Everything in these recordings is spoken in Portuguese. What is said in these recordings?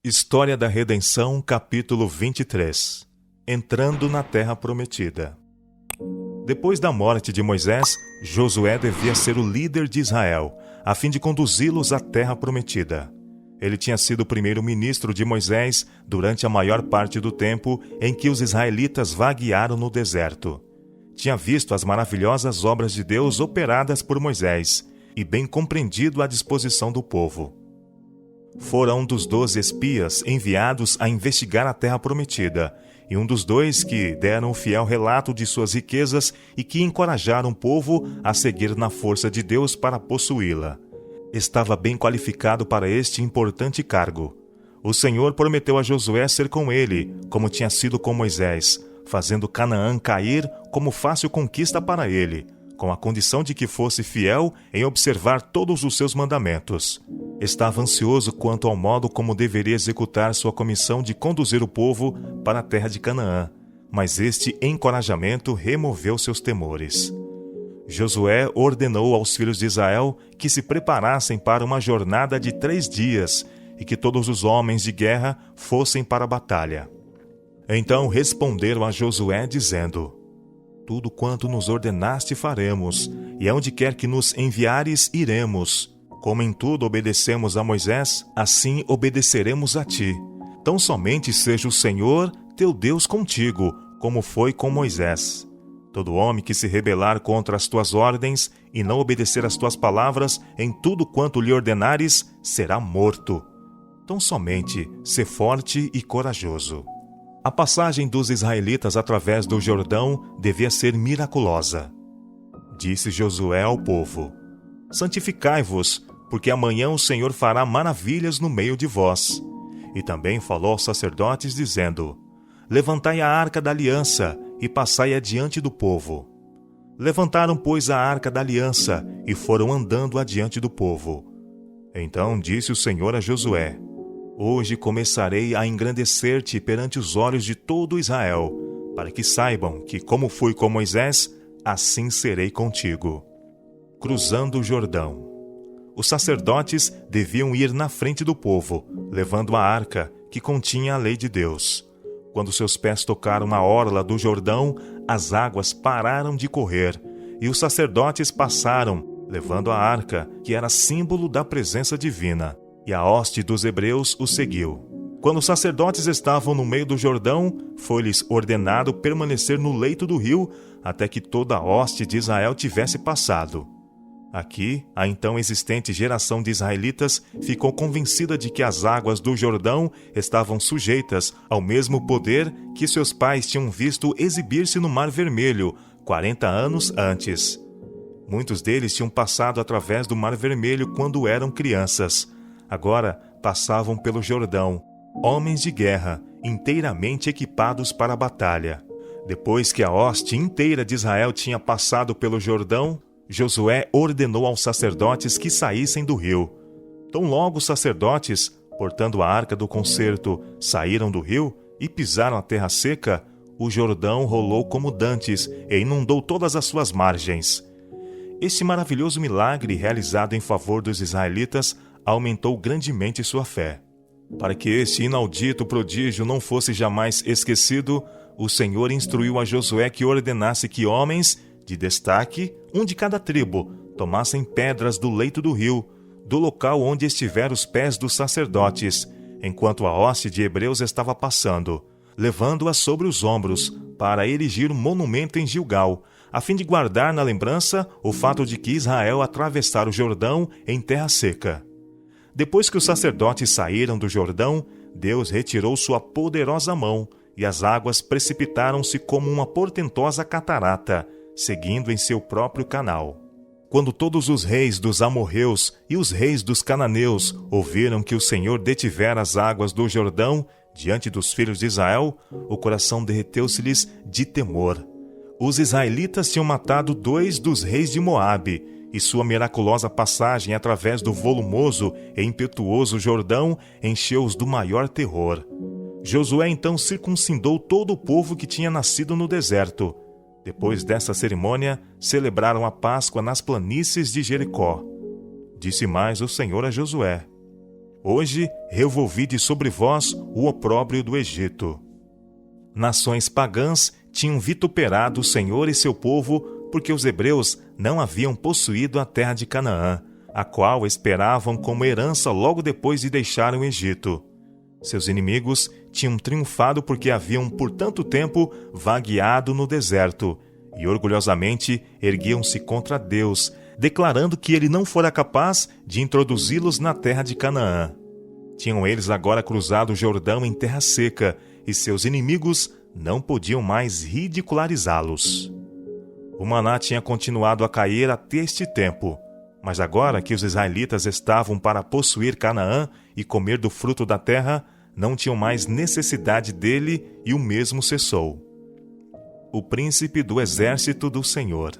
História da Redenção, capítulo 23. Entrando na Terra Prometida. Depois da morte de Moisés, Josué devia ser o líder de Israel, a fim de conduzi-los à Terra Prometida. Ele tinha sido o primeiro-ministro de Moisés durante a maior parte do tempo em que os israelitas vaguearam no deserto. Tinha visto as maravilhosas obras de Deus operadas por Moisés e bem compreendido a disposição do povo. Fora um dos 12 espias enviados a investigar a Terra Prometida, e um dos 2 que deram um fiel relato de suas riquezas e que encorajaram o povo a seguir na força de Deus para possuí-la. Estava bem qualificado para este importante cargo. O Senhor prometeu a Josué ser com ele, como tinha sido com Moisés, fazendo Canaã cair como fácil conquista para ele, com a condição de que fosse fiel em observar todos os seus mandamentos. Estava ansioso quanto ao modo como deveria executar sua comissão de conduzir o povo para a terra de Canaã, mas este encorajamento removeu seus temores. Josué ordenou aos filhos de Israel que se preparassem para uma jornada de 3 dias e que todos os homens de guerra fossem para a batalha. Então responderam a Josué dizendo: tudo quanto nos ordenaste faremos, e aonde quer que nos enviares iremos. Como em tudo obedecemos a Moisés, assim obedeceremos a ti. Tão somente seja o Senhor, teu Deus, contigo, como foi com Moisés. Todo homem que se rebelar contra as tuas ordens e não obedecer às tuas palavras em tudo quanto lhe ordenares, será morto. Tão somente sê forte e corajoso. A passagem dos israelitas através do Jordão devia ser miraculosa. Disse Josué ao povo: santificai-vos, porque amanhã o Senhor fará maravilhas no meio de vós. E também falou aos sacerdotes, dizendo: levantai a arca da aliança e passai adiante do povo. Levantaram, pois, a arca da aliança e foram andando adiante do povo. Então disse o Senhor a Josué: hoje começarei a engrandecer-te perante os olhos de todo Israel, para que saibam que, como fui com Moisés, assim serei contigo. Cruzando o Jordão. Os sacerdotes deviam ir na frente do povo, levando a arca, que continha a lei de Deus. Quando seus pés tocaram na orla do Jordão, as águas pararam de correr, e os sacerdotes passaram, levando a arca, que era símbolo da presença divina, e a hoste dos hebreus o seguiu. Quando os sacerdotes estavam no meio do Jordão, foi-lhes ordenado permanecer no leito do rio, até que toda a hoste de Israel tivesse passado. Aqui, a então existente geração de israelitas ficou convencida de que as águas do Jordão estavam sujeitas ao mesmo poder que seus pais tinham visto exibir-se no Mar Vermelho 40 anos antes. Muitos deles tinham passado através do Mar Vermelho quando eram crianças. Agora passavam pelo Jordão, homens de guerra, inteiramente equipados para a batalha. Depois que a hoste inteira de Israel tinha passado pelo Jordão, Josué ordenou aos sacerdotes que saíssem do rio. Tão logo os sacerdotes, portando a arca do concerto, saíram do rio e pisaram a terra seca, o Jordão rolou como dantes e inundou todas as suas margens. Este maravilhoso milagre realizado em favor dos israelitas aumentou grandemente sua fé. Para que este inaudito prodígio não fosse jamais esquecido, o Senhor instruiu a Josué que ordenasse que homens de destaque, um de cada tribo, tomassem pedras do leito do rio, do local onde estiveram os pés dos sacerdotes, enquanto a hoste de hebreus estava passando, levando-as sobre os ombros, para erigir um monumento em Gilgal, a fim de guardar na lembrança o fato de que Israel atravessara o Jordão em terra seca. Depois que os sacerdotes saíram do Jordão, Deus retirou sua poderosa mão, e as águas precipitaram-se como uma portentosa catarata, seguindo em seu próprio canal. Quando todos os reis dos amorreus e os reis dos cananeus ouviram que o Senhor detivera as águas do Jordão diante dos filhos de Israel, o coração derreteu-se-lhes de temor. Os israelitas tinham matado 2 dos reis de Moabe, e sua miraculosa passagem através do volumoso e impetuoso Jordão encheu-os do maior terror. Josué então circuncidou todo o povo que tinha nascido no deserto. Depois dessa cerimônia, celebraram a Páscoa nas planícies de Jericó. Disse mais o Senhor a Josué: Hoje revolvide sobre vós o opróbrio do Egito. Nações pagãs tinham vituperado o Senhor e seu povo, porque os hebreus não haviam possuído a terra de Canaã, a qual esperavam como herança logo depois de deixarem o Egito. Seus inimigos tinham triunfado porque haviam por tanto tempo vagueado no deserto, e orgulhosamente erguiam-se contra Deus, declarando que ele não fora capaz de introduzi-los na terra de Canaã. Tinham eles agora cruzado o Jordão em terra seca, e seus inimigos não podiam mais ridicularizá-los. O maná tinha continuado a cair até este tempo, mas agora que os israelitas estavam para possuir Canaã e comer do fruto da terra, não tinham mais necessidade dele, e o mesmo cessou. O príncipe do exército do Senhor.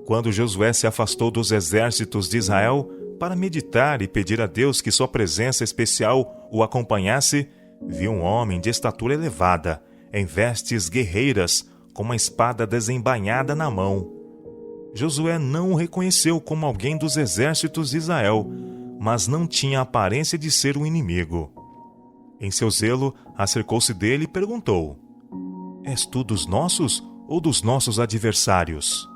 Quando Josué se afastou dos exércitos de Israel para meditar e pedir a Deus que sua presença especial o acompanhasse, viu um homem de estatura elevada, em vestes guerreiras, com uma espada desembainhada na mão. Josué não o reconheceu como alguém dos exércitos de Israel, mas não tinha a aparência de ser um inimigo. Em seu zelo, acercou-se dele e perguntou: És tu dos nossos ou dos nossos adversários?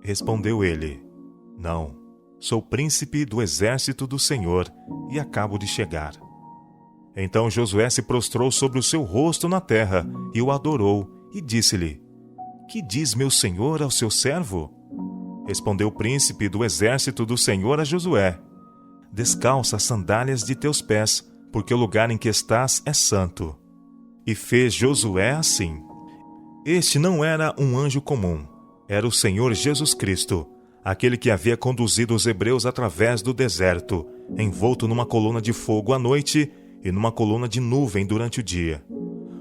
Respondeu ele: Não, sou príncipe do exército do Senhor e acabo de chegar. Então Josué se prostrou sobre o seu rosto na terra e o adorou, e disse-lhe: Que diz meu senhor ao seu servo? Respondeu o príncipe do exército do Senhor a Josué: Descalça as sandálias de teus pés, porque o lugar em que estás é santo. E fez Josué assim. Este não era um anjo comum, era o Senhor Jesus Cristo, aquele que havia conduzido os hebreus através do deserto, envolto numa coluna de fogo à noite e numa coluna de nuvem durante o dia.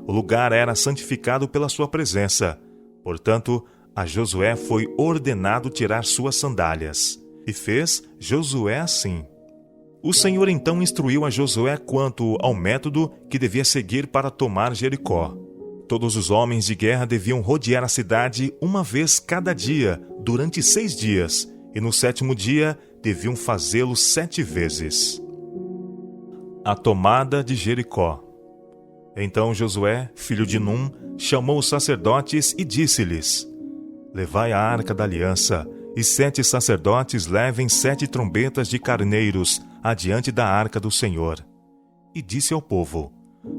O lugar era santificado pela sua presença. Portanto, a Josué foi ordenado tirar suas sandálias. E fez Josué assim. O Senhor então instruiu a Josué quanto ao método que devia seguir para tomar Jericó. Todos os homens de guerra deviam rodear a cidade uma vez cada dia, durante 6 dias, e no 7º dia deviam fazê-lo 7 vezes. A tomada de Jericó. Então Josué, filho de Num, chamou os sacerdotes e disse-lhes: Levai a arca da aliança, e 7 sacerdotes levem 7 trombetas de carneiros adiante da arca do Senhor. E disse ao povo: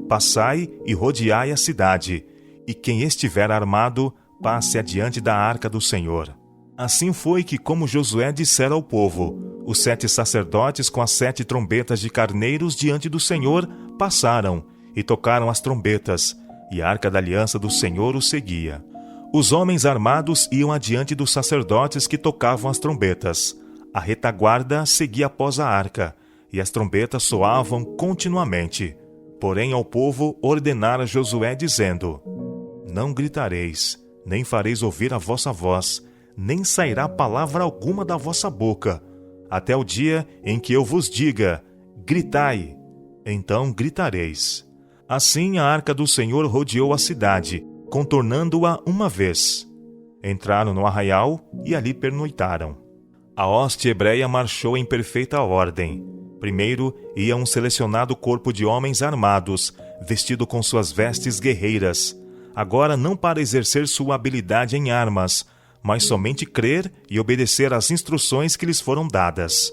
Passai e rodeai a cidade, e quem estiver armado, passe adiante da arca do Senhor. Assim foi que, como Josué dissera ao povo, os 7 sacerdotes com as 7 trombetas de carneiros diante do Senhor passaram e tocaram as trombetas, e a arca da aliança do Senhor os seguia. Os homens armados iam adiante dos sacerdotes que tocavam as trombetas. A retaguarda seguia após a arca, e as trombetas soavam continuamente. Porém ao povo ordenara Josué, dizendo: Não gritareis, nem fareis ouvir a vossa voz, nem sairá palavra alguma da vossa boca, até o dia em que eu vos diga: gritai, então gritareis. Assim a arca do Senhor rodeou a cidade, contornando-a uma vez. Entraram no arraial e ali pernoitaram. A hoste hebreia marchou em perfeita ordem. Primeiro ia um selecionado corpo de homens armados, vestido com suas vestes guerreiras, agora não para exercer sua habilidade em armas, mas somente crer e obedecer às instruções que lhes foram dadas.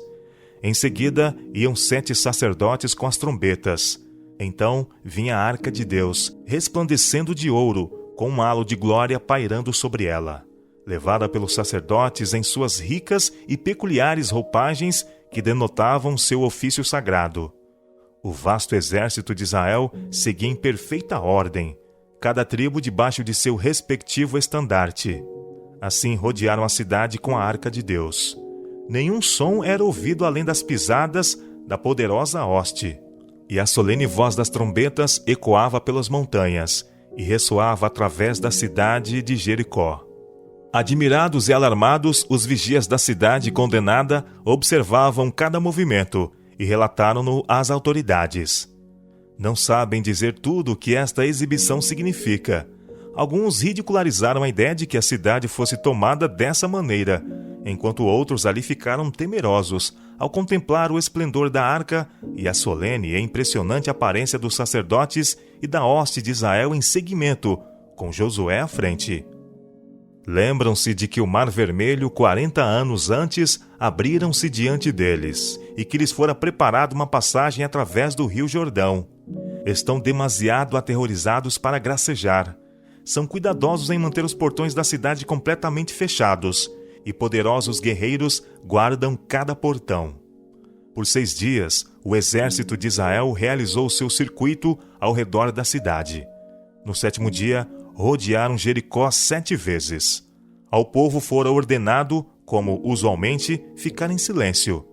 Em seguida iam 7 sacerdotes com as trombetas. Então vinha a arca de Deus, resplandecendo de ouro, com um halo de glória pairando sobre ela, levada pelos sacerdotes em suas ricas e peculiares roupagens que denotavam seu ofício sagrado. O vasto exército de Israel seguia em perfeita ordem, cada tribo debaixo de seu respectivo estandarte. Assim rodearam a cidade com a arca de Deus. Nenhum som era ouvido além das pisadas da poderosa hoste, e a solene voz das trombetas ecoava pelas montanhas e ressoava através da cidade de Jericó. Admirados e alarmados, os vigias da cidade condenada observavam cada movimento e relataram-no às autoridades. Não sabem dizer tudo o que esta exibição significa. Alguns ridicularizaram a ideia de que a cidade fosse tomada dessa maneira, enquanto outros ali ficaram temerosos, ao contemplar o esplendor da arca e a solene e impressionante aparência dos sacerdotes e da hoste de Israel em seguimento, com Josué à frente. Lembram-se de que o Mar Vermelho, 40 anos antes, abriram-se diante deles, e que lhes fora preparada uma passagem através do rio Jordão. Estão demasiado aterrorizados para gracejar. São cuidadosos em manter os portões da cidade completamente fechados, e poderosos guerreiros guardam cada portão. Por 6 dias, o exército de Israel realizou seu circuito ao redor da cidade. No 7º dia, rodearam Jericó 7 vezes. Ao povo fora ordenado, como usualmente, ficar em silêncio.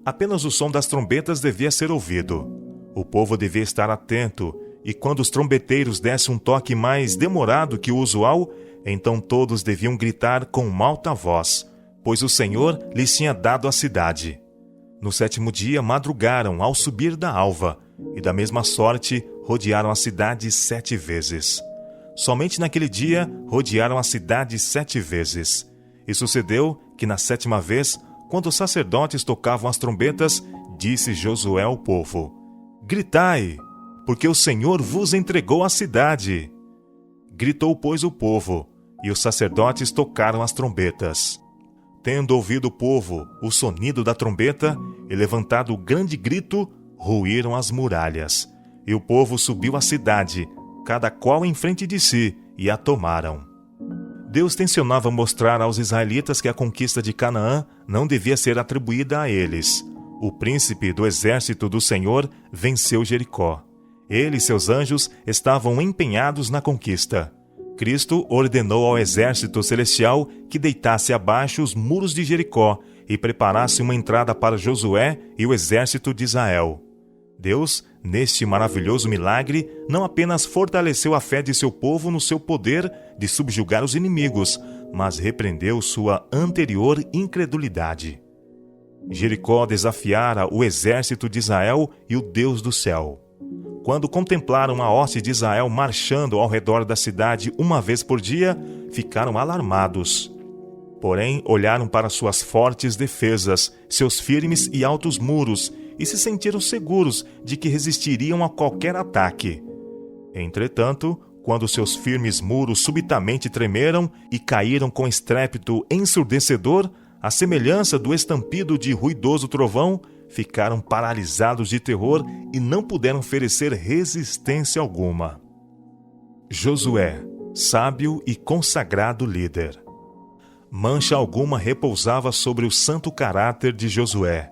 Apenas o som das trombetas devia ser ouvido. O povo devia estar atento, e quando os trombeteiros dessem um toque mais demorado que o usual, então todos deviam gritar com alta voz, pois o Senhor lhes tinha dado a cidade. No 7º dia madrugaram ao subir da alva, e da mesma sorte rodearam a cidade 7 vezes. Somente naquele dia rodearam a cidade 7 vezes. E sucedeu que na 7ª vez, quando os sacerdotes tocavam as trombetas, disse Josué ao povo: Gritai, porque o Senhor vos entregou a cidade. Gritou, pois, o povo, e os sacerdotes tocaram as trombetas. Tendo ouvido o povo o sonido da trombeta, e levantado grande grito, ruíram as muralhas. E o povo subiu à cidade, cada qual em frente de si, e a tomaram. Deus tencionava mostrar aos israelitas que a conquista de Canaã não devia ser atribuída a eles. O príncipe do exército do Senhor venceu Jericó. Ele e seus anjos estavam empenhados na conquista. Cristo ordenou ao exército celestial que deitasse abaixo os muros de Jericó e preparasse uma entrada para Josué e o exército de Israel. Deus, neste maravilhoso milagre, não apenas fortaleceu a fé de seu povo no seu poder de subjugar os inimigos, mas repreendeu sua anterior incredulidade. Jericó desafiara o exército de Israel e o Deus do céu. Quando contemplaram a hoste de Israel marchando ao redor da cidade uma vez por dia, ficaram alarmados. Porém, olharam para suas fortes defesas, seus firmes e altos muros, e se sentiram seguros de que resistiriam a qualquer ataque. Entretanto, quando seus firmes muros subitamente tremeram e caíram com estrépito ensurdecedor, à semelhança do estampido de ruidoso trovão, ficaram paralisados de terror e não puderam oferecer resistência alguma. Josué, sábio e consagrado líder. Mancha alguma repousava sobre o santo caráter de Josué.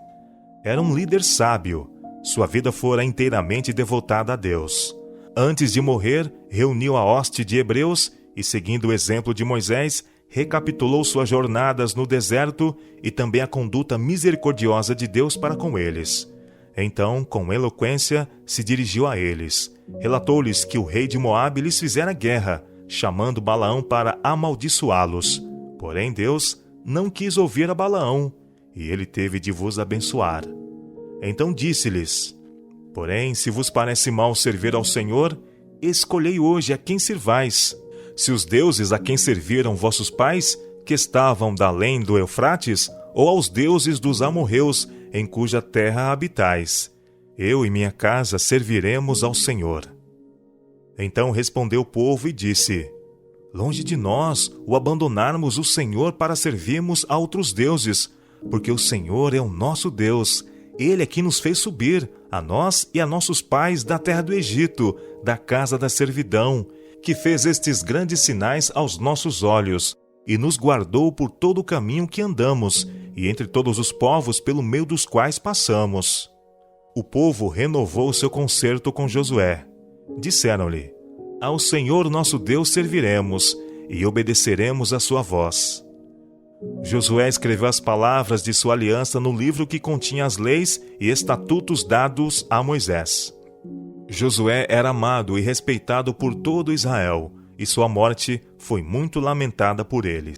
Era um líder sábio. Sua vida fora inteiramente devotada a Deus. Antes de morrer, reuniu a hoste de hebreus e, seguindo o exemplo de Moisés, recapitulou suas jornadas no deserto e também a conduta misericordiosa de Deus para com eles. Então, com eloquência, se dirigiu a eles. Relatou-lhes que o rei de Moabe lhes fizera guerra, chamando Balaão para amaldiçoá-los. Porém, Deus não quis ouvir a Balaão, e ele teve de vos abençoar. Então disse-lhes: Porém, se vos parece mal servir ao Senhor, escolhei hoje a quem sirvais. Se os deuses a quem serviram vossos pais, que estavam da além do Eufrates, ou aos deuses dos amorreus, em cuja terra habitais. Eu e minha casa serviremos ao Senhor. Então respondeu o povo e disse: Longe de nós o abandonarmos o Senhor para servirmos a outros deuses, porque o Senhor é o nosso Deus. Ele é quem nos fez subir, a nós e a nossos pais, da terra do Egito, da casa da servidão, que fez estes grandes sinais aos nossos olhos, e nos guardou por todo o caminho que andamos, e entre todos os povos pelo meio dos quais passamos. O povo renovou seu concerto com Josué. Disseram-lhe: Ao Senhor nosso Deus serviremos, e obedeceremos à sua voz. Josué escreveu as palavras de sua aliança no livro que continha as leis e estatutos dados a Moisés. Josué era amado e respeitado por todo Israel, e sua morte foi muito lamentada por eles.